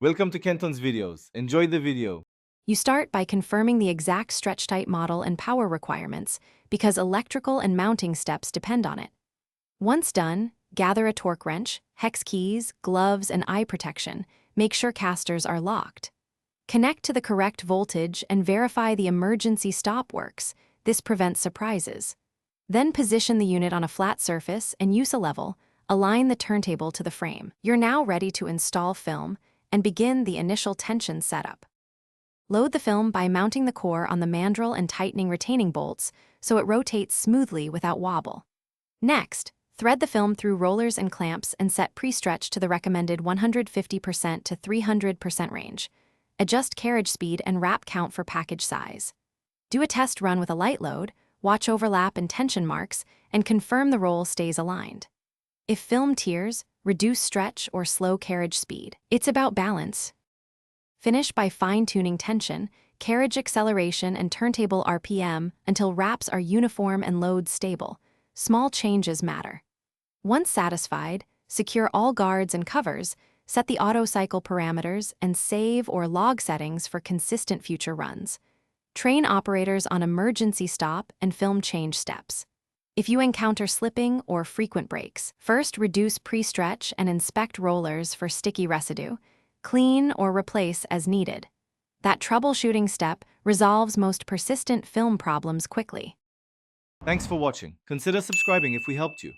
Welcome to Kenton's videos. Enjoy the video. You start by confirming the exact stretch tight model and power requirements because electrical and mounting steps depend on it. Once done, gather a torque wrench, hex keys, gloves, and eye protection. Make sure casters are locked. Connect to the correct voltage and verify the emergency stop works. This prevents surprises. Then position the unit on a flat surface and use a level. Align the turntable to the frame. You're now ready to install film and begin the initial tension setup. Load the film by mounting the core on the mandrel and tightening retaining bolts so it rotates smoothly without wobble. Next, thread the film through rollers and clamps and set pre-stretch to the recommended 150% to 300% range. Adjust carriage speed and wrap count for package size. Do a test run with a light load, watch overlap and tension marks, and confirm the roll stays aligned. If film tears, reduce stretch or slow carriage speed. It's about balance. Finish by fine-tuning tension, carriage acceleration, and turntable RPM until wraps are uniform and loads stable. Small changes matter. Once satisfied, secure all guards and covers, set the auto cycle parameters, and save or log settings for consistent future runs. Train operators on emergency stop and film change steps. If you encounter slipping or frequent breaks, first reduce pre-stretch and inspect rollers for sticky residue. Clean or replace as needed. That troubleshooting step resolves most persistent film problems quickly. Thanks for watching. Consider subscribing if we helped you.